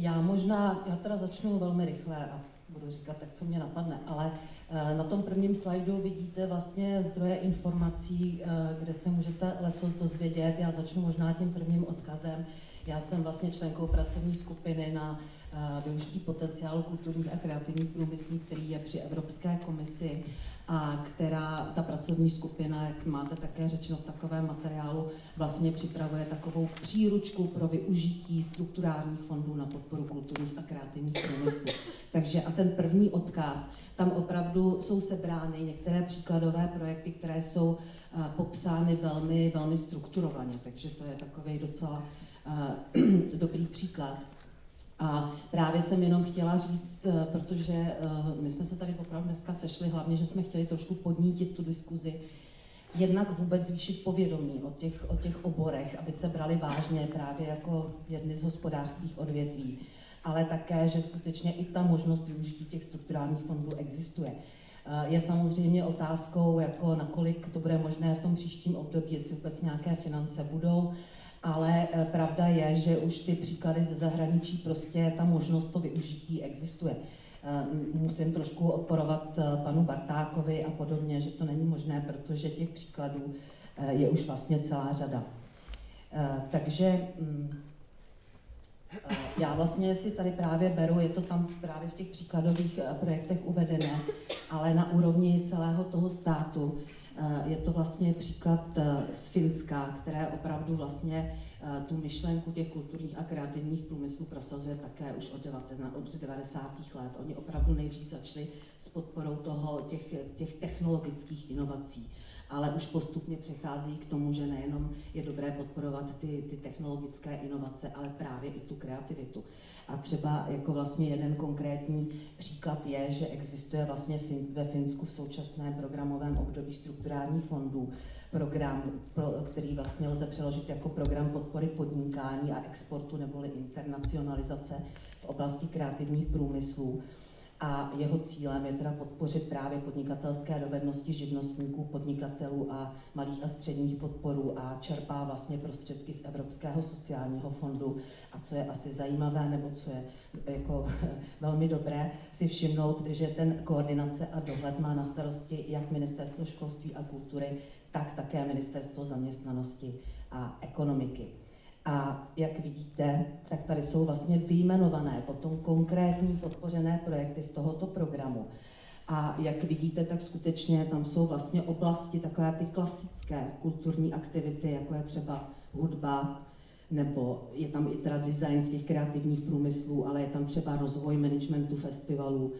Já teda začnu velmi rychle a budu říkat tak, co mě napadne, ale na tom prvním slajdu vidíte vlastně zdroje informací, kde se můžete lecos dozvědět. Já začnu možná tím prvním odkazem. Já jsem vlastně členkou pracovní skupiny na využití potenciálu kulturních a kreativních průmyslů, který je při Evropské komisi a ta pracovní skupina, jak máte také řečeno v takovém materiálu, vlastně připravuje takovou příručku pro využití strukturálních fondů na podporu kulturních a kreativních průmyslů. Takže a ten první odkaz, tam opravdu jsou sebrány některé příkladové projekty, které jsou popsány velmi, velmi strukturovaně, takže to je takový docela dobrý příklad. A právě jsem jenom chtěla říct, protože my jsme se tady opravdu dneska sešli, hlavně, že jsme chtěli trošku podnítit tu diskuzi, jednak vůbec zvýšit povědomí o těch oborech, aby se brali vážně právě jako jedny z hospodářských odvětví, ale také, že skutečně i ta možnost využití těch strukturálních fondů existuje. Je samozřejmě otázkou, jako nakolik to bude možné v tom příštím období, jestli vůbec nějaké finance budou, ale pravda je, že už ty příklady ze zahraničí prostě ta možnost to využití existuje. Musím trošku odporovat panu Bartákovi a podobně, že to není možné, protože těch příkladů je už vlastně celá řada. Takže já vlastně si tady právě beru, je to tam právě v těch příkladových projektech uvedené, ale na úrovni celého toho státu. Je to vlastně příklad z Finska, které opravdu vlastně tu myšlenku těch kulturních a kreativních průmyslů prosazuje také už od 90. let. Oni opravdu nejdřív začali s podporou těch technologických inovací, ale už postupně přechází k tomu, že nejenom je dobré podporovat ty technologické inovace, ale právě i tu kreativitu. A třeba jako vlastně jeden konkrétní příklad je, že existuje vlastně ve Finsku v současném programovém období strukturálních fondů program, který vlastně lze přeložit jako program podpory podnikání a exportu neboli internacionalizace v oblasti kreativních průmyslů. A jeho cílem je teda podpořit právě podnikatelské dovednosti živnostníků, podnikatelů a malých a středních podporů a čerpá vlastně prostředky z Evropského sociálního fondu. A co je asi zajímavé, nebo co je jako velmi dobré si všimnout, že ten koordinace a dohled má na starosti jak Ministerstvo školství a kultury, tak také Ministerstvo zaměstnanosti a ekonomiky. A jak vidíte, tak tady jsou vlastně vyjmenované potom konkrétní podpořené projekty z tohoto programu. A jak vidíte, tak skutečně tam jsou vlastně oblasti, takové ty klasické kulturní aktivity, jako je třeba hudba, nebo je tam i teda design z těch kreativních průmyslů, ale je tam třeba rozvoj managementu festivalů,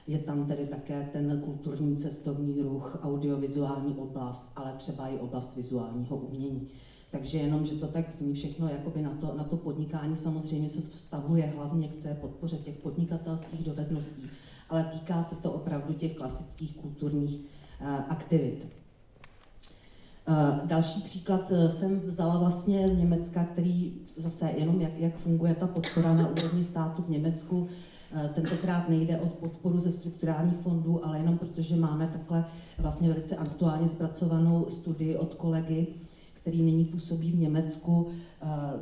je tam tedy také ten kulturní cestovní ruch, audiovizuální oblast, ale třeba i oblast vizuálního umění. Takže jenom, že to tak zní všechno jakoby na to podnikání, samozřejmě se to vztahuje hlavně k té podpoře těch podnikatelských dovedností, ale týká se to opravdu těch klasických kulturních aktivit. Další příklad jsem vzala vlastně z Německa, který zase jenom jak funguje ta podpora na úrovni státu v Německu. Tentokrát nejde o podporu ze strukturálních fondů, ale jenom protože máme takhle vlastně velice aktuálně zpracovanou studii od kolegy, který nyní působí v Německu.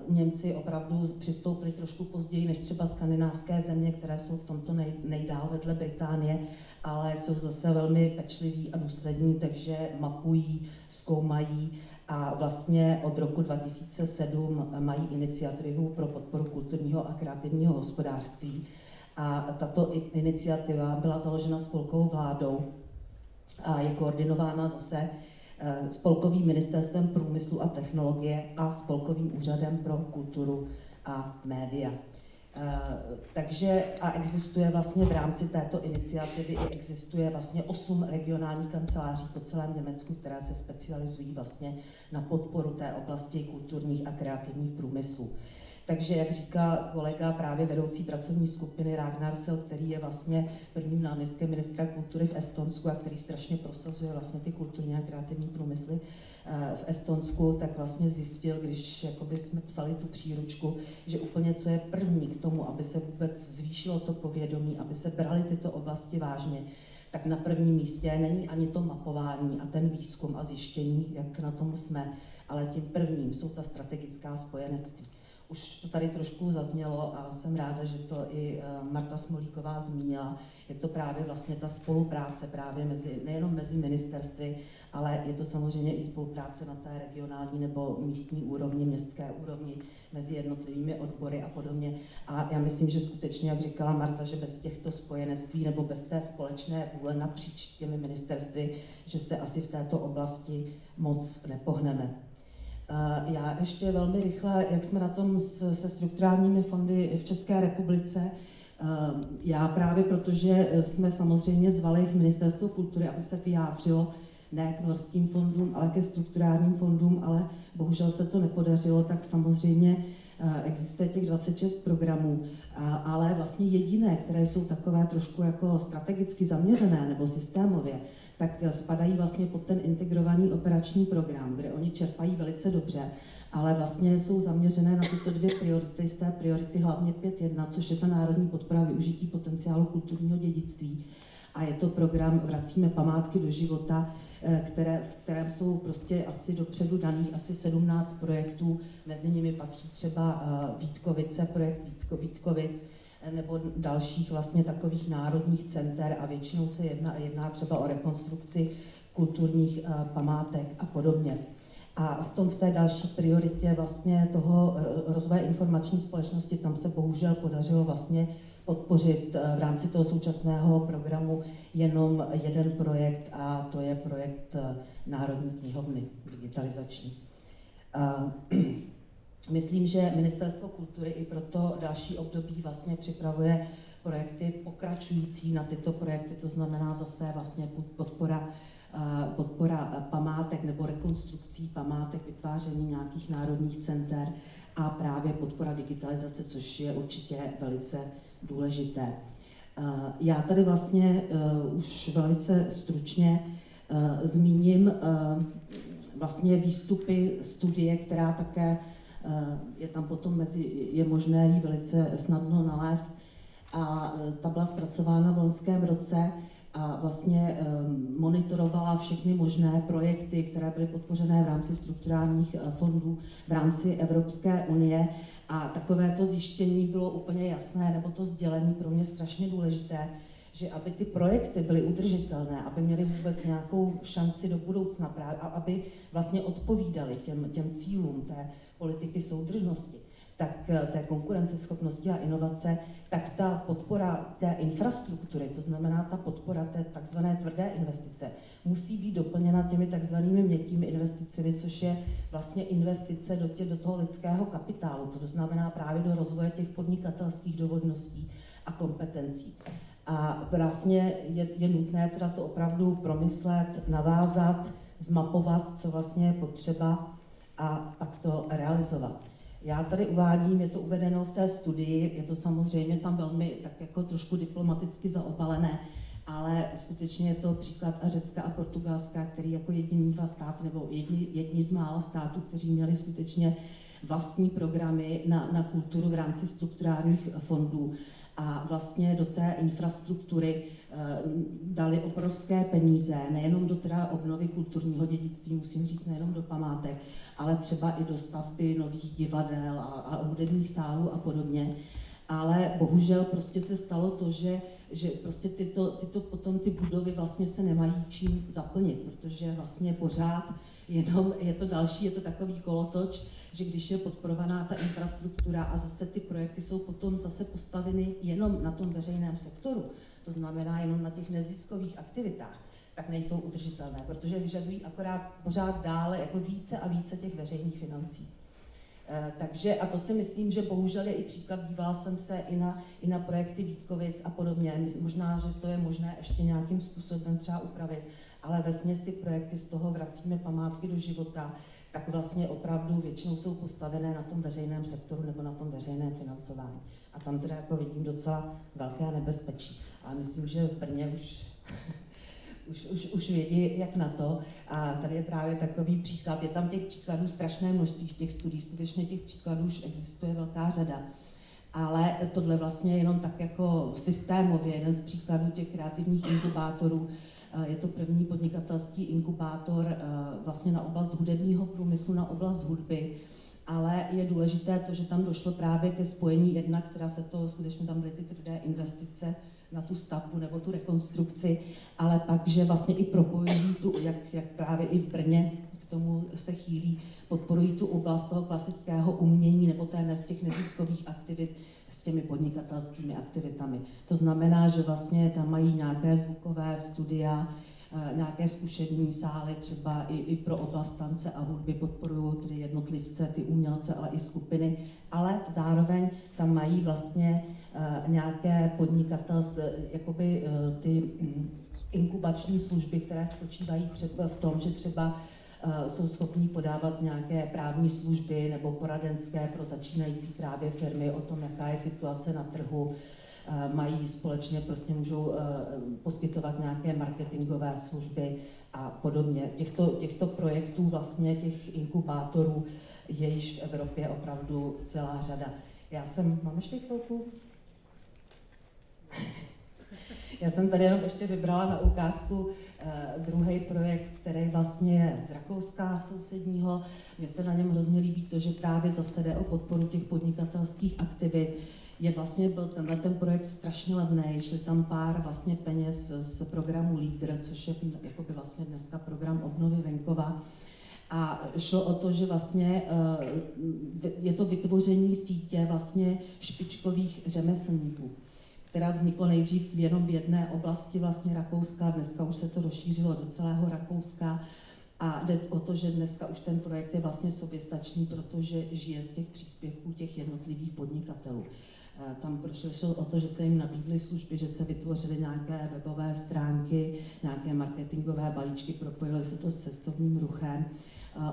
Němci opravdu přistoupili trošku později než třeba skandinávské země, které jsou v tomto nejdál vedle Británie, ale jsou zase velmi pečliví a důslední, takže mapují, zkoumají a vlastně od roku 2007 mají iniciativu pro podporu kulturního a kreativního hospodářství. A tato iniciativa byla založena spolkovou vládou a je koordinována zase Spolkovým ministerstvem průmyslu a technologie a Spolkovým úřadem pro kulturu a média. Takže a existuje vlastně v rámci této iniciativy existuje vlastně 8 regionálních kanceláří po celém Německu, které se specializují vlastně na podporu té oblasti kulturních a kreativních průmyslů. Takže, jak říká kolega, právě vedoucí pracovní skupiny Ragnarsel, který je vlastně prvním náměstkem ministra kultury v Estonsku a který strašně prosazuje vlastně ty kulturní a kreativní průmysly v Estonsku, tak vlastně zjistil, když jakoby jsme psali tu příručku, že úplně co je první k tomu, aby se vůbec zvýšilo to povědomí, aby se braly tyto oblasti vážně, tak na prvním místě není ani to mapování a ten výzkum a zjištění, jak na tom jsme, ale tím prvním jsou ta strategická spojenectví. Už to tady trošku zaznělo a jsem ráda, že to i Marta Smolíková zmínila. Je to právě vlastně ta spolupráce právě nejenom mezi ministerstvy, ale je to samozřejmě i spolupráce na té regionální nebo místní úrovni, městské úrovni, mezi jednotlivými odbory a podobně. A já myslím, že skutečně, jak říkala Marta, že bez těchto spojenectví nebo bez té společné vůle napříč těmi ministerstvy, že se asi v této oblasti moc nepohneme. Já ještě velmi rychle, jak jsme na tom se strukturálními fondy v České republice, já právě protože jsme samozřejmě zvali Ministerstvo kultury, aby se vyjádřilo ne k norským fondům, ale ke strukturálním fondům, ale bohužel se to nepodařilo, tak samozřejmě existuje těch 26 programů, ale vlastně jediné, které jsou takové trošku jako strategicky zaměřené nebo systémově, tak spadají vlastně pod ten integrovaný operační program, kde oni čerpají velice dobře, ale vlastně jsou zaměřené na tyto dvě priority, z té priority hlavně 5.1, což je ta národní podpora využití potenciálu kulturního dědictví. A je to program Vracíme památky do života, v kterém jsou prostě asi dopředu daných asi 17 projektů, mezi nimi patří třeba Vítkovice, projekt Vítkovic, nebo dalších vlastně takových národních center a většinou se jedná třeba o rekonstrukci kulturních památek a podobně. A v té další prioritě vlastně toho rozvoje informační společnosti, tam se bohužel podařilo vlastně podpořit v rámci toho současného programu jenom jeden projekt a to je projekt Národní knihovny digitalizační. Myslím, že Ministerstvo kultury i pro to další období vlastně připravuje projekty pokračující na tyto projekty, to znamená zase vlastně podpora památek nebo rekonstrukcí památek, vytváření nějakých národních center a právě podpora digitalizace, což je určitě velice důležité. Já tady vlastně už velice stručně zmíním vlastně výstupy studie, která také je tam potom je možné ji velice snadno nalézt. A ta byla zpracována v loňském roce a vlastně monitorovala všechny možné projekty, které byly podpořené v rámci strukturálních fondů v rámci Evropské unie. A takovéto zjištění bylo úplně jasné, nebo to sdělení pro mě strašně důležité, že aby ty projekty byly udržitelné, aby měly vůbec nějakou šanci do budoucna právě, a aby vlastně odpovídaly těm cílům té politiky soudržnosti, tak té konkurenceschopnosti a inovace, tak ta podpora té infrastruktury, to znamená ta podpora té takzvané tvrdé investice, musí být doplněna těmi takzvanými měkkými investicemi, což je vlastně investice do toho lidského kapitálu, to znamená právě do rozvoje těch podnikatelských dovedností a kompetencí. A vlastně je nutné teda to opravdu promyslet, navázat, zmapovat, co vlastně je potřeba a pak to realizovat. Já tady uvádím, je to uvedeno v té studii, je to samozřejmě tam velmi tak jako trošku diplomaticky zaobalené, ale skutečně je to příklad Řecka a Portugalska, který jako jediný dva státy, nebo jedni z mála států, kteří měli skutečně vlastní programy na kulturu v rámci strukturálních fondů. A vlastně do té infrastruktury dali obrovské peníze, nejenom do teda obnovy kulturního dědictví, musím říct, nejenom do památek, ale třeba i do stavby nových divadel a hudebních sálů a podobně. Ale bohužel prostě se stalo to, že prostě tyto potom ty budovy vlastně se nemají čím zaplnit, protože vlastně pořád jenom je to takový kolotoč, že když je podporovaná ta infrastruktura a zase ty projekty jsou potom zase postaveny jenom na tom veřejném sektoru, to znamená jenom na těch neziskových aktivitách, tak nejsou udržitelné, protože vyžadují akorát pořád dále jako více a více těch veřejných financí. Takže, a to si myslím, že bohužel je i příklad, dívala jsem se i na projekty Vítkovic a podobně, možná, že to je možné ještě nějakým způsobem třeba upravit, ale vesměs ty projekty z toho Vracíme památky do života, tak vlastně opravdu většinou jsou postavené na tom veřejném sektoru nebo na tom veřejném financování. A tam teda jako vidím docela velké nebezpečí. Ale myslím, že v Brně už vědí, jak na to. A tady je právě takový příklad. Je tam těch příkladů strašné množství v těch studiích. Skutečně těch příkladů už existuje velká řada. Ale tohle vlastně jenom tak jako systémově, jeden z příkladů těch kreativních inkubátorů. Je to první podnikatelský inkubátor vlastně na oblast hudebního průmyslu, na oblast hudby. ale je důležité to, že tam došlo právě ke spojení jednak, která se to, skutečně tam byly ty tvrdé investice na tu stavbu nebo tu rekonstrukci, ale pak, že vlastně i propojují tu, jak právě i v Brně k tomu se chýlí, podporují tu oblast toho klasického umění nebo z těch neziskových aktivit s těmi podnikatelskými aktivitami. To znamená, že vlastně tam mají nějaké zvukové studia, nějaké zkušební sály, třeba i pro oblast tance a hudby podporují tedy jednotlivce, ty umělce, ale i skupiny, ale zároveň tam mají vlastně nějaké jakoby ty inkubační služby, které spočívají třeba v tom, že třeba jsou schopní podávat nějaké právní služby nebo poradenské pro začínající právě firmy o tom, jaká je situace na trhu, mají společně, prostě můžou poskytovat nějaké marketingové služby a podobně. Těchto projektů, vlastně těch inkubátorů, je již v Evropě opravdu celá řada. Mám ještě chvilku? Já jsem tady jenom ještě vybrala na ukázku druhý projekt, který vlastně je z Rakouska sousedního. Mně se na něm hrozně líbí to, že právě zase jde o podporu těch podnikatelských aktivit. Byl ten projekt strašně levný, šli tam pár vlastně peněz z programu LEADER, což je jakoby vlastně dneska program obnovy venkova. A šlo o to, že vlastně je to vytvoření sítě vlastně špičkových řemeslníků, která vznikla nejdřív jenom v jedné oblasti vlastně Rakouska, dneska už se to rozšířilo do celého Rakouska. A jde o to, že dneska už ten projekt je vlastně soběstačný, protože žije z těch příspěvků těch jednotlivých podnikatelů. Tam šlo o to, že se jim nabídly služby, že se vytvořily nějaké webové stránky, nějaké marketingové balíčky, propojily se to s cestovním ruchem.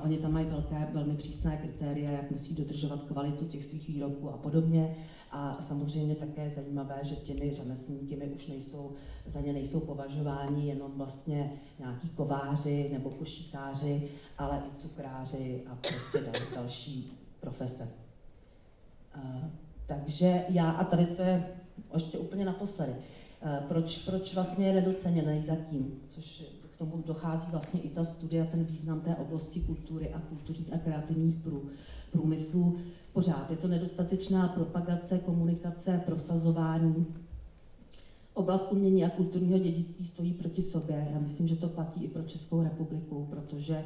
Oni tam mají velmi přísné kritéria, jak musí dodržovat kvalitu těch svých výrobků a podobně. A samozřejmě také je zajímavé, že těmi řemeslníky už za ně nejsou považováni jenom vlastně nějaký kováři nebo košíkáři, ale i cukráři a prostě další profese. Takže a tady to je ještě úplně naposledy, proč vlastně je nedoceněný zatím, což k tomu dochází vlastně i ta studia, ten význam té oblasti kultury a kulturních a kreativních průmyslů. Pořád je to nedostatečná propagace, komunikace, prosazování. Oblast umění a kulturního dědictví stojí proti sobě. Já myslím, že to platí i pro Českou republiku, protože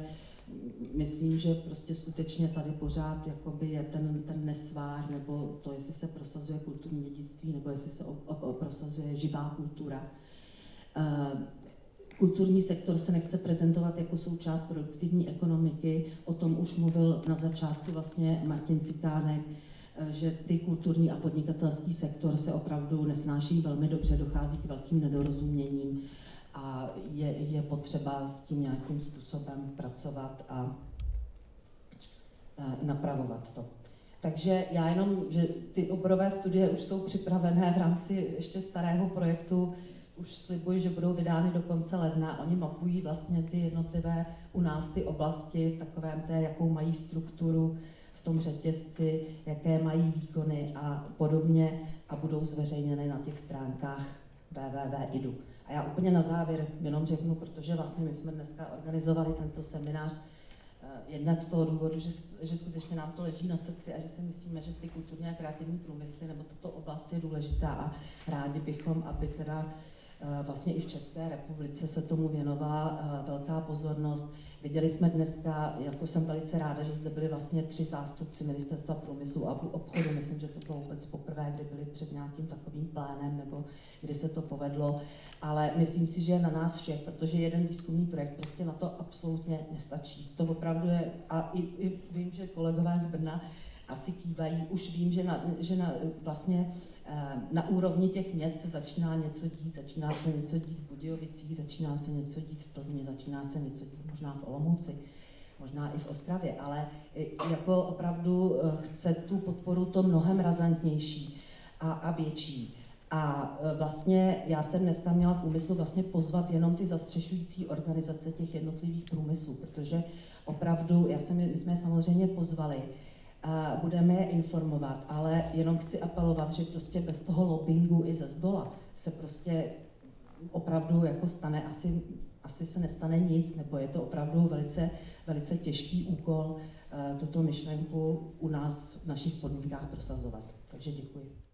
myslím, že prostě skutečně tady pořád jakoby je ten nesvár, nebo to, jestli se prosazuje kulturní dědictví, nebo jestli se prosazuje živá kultura. Kulturní sektor se nechce prezentovat jako součást produktivní ekonomiky, o tom už mluvil na začátku vlastně Martin Cikánek, že ty kulturní a podnikatelský sektor se opravdu nesnáší velmi dobře, dochází k velkým nedorozuměním a je potřeba s tím nějakým způsobem pracovat a napravovat to. Takže já jenom, že ty oborové studie už jsou připravené v rámci ještě starého projektu, už slibuji, že budou vydány do konce ledna. Oni mapují vlastně ty jednotlivé u nás ty oblasti v takovém jakou mají strukturu v tom řetězci, jaké mají výkony a podobně a budou zveřejněny na těch stránkách www.idu. A já úplně na závěr jenom řeknu, protože vlastně my jsme dneska organizovali tento seminář jednak z toho důvodu, že skutečně nám to leží na srdci a že si myslíme, že ty kulturní a kreativní průmysly nebo tato oblast je důležitá a rádi bychom, aby teda vlastně i v České republice se tomu věnovala velká pozornost. Viděli jsme dneska, jako jsem velice ráda, že zde byli vlastně 3 zástupci Ministerstva průmyslu a obchodu. Myslím, že to bylo vůbec poprvé, kdy byli před nějakým takovým plánem, nebo kdy se to povedlo. Ale myslím si, že je na nás všech, protože jeden výzkumný projekt prostě na to absolutně nestačí. To opravdu je, a i vím, že kolegové z Brna asi kývají, už vím, že vlastně na úrovni těch měst se začíná něco dít v Budějovicích, začíná se něco dít v Plzni, začíná se něco dít možná v Olomouci, možná i v Ostravě, ale jako opravdu chce tu podporu to mnohem razantnější a větší. A vlastně já jsem dneska měla v úmyslu vlastně pozvat jenom ty zastřešující organizace těch jednotlivých průmyslů, protože opravdu, my jsme je samozřejmě pozvali, budeme je informovat, ale jenom chci apelovat, že prostě bez toho lobbingu i ze zdola se prostě opravdu jako stane, asi se nestane nic, nebo je to opravdu velice, velice těžký úkol tuto myšlenku u nás v našich podmínkách prosazovat. Takže děkuji.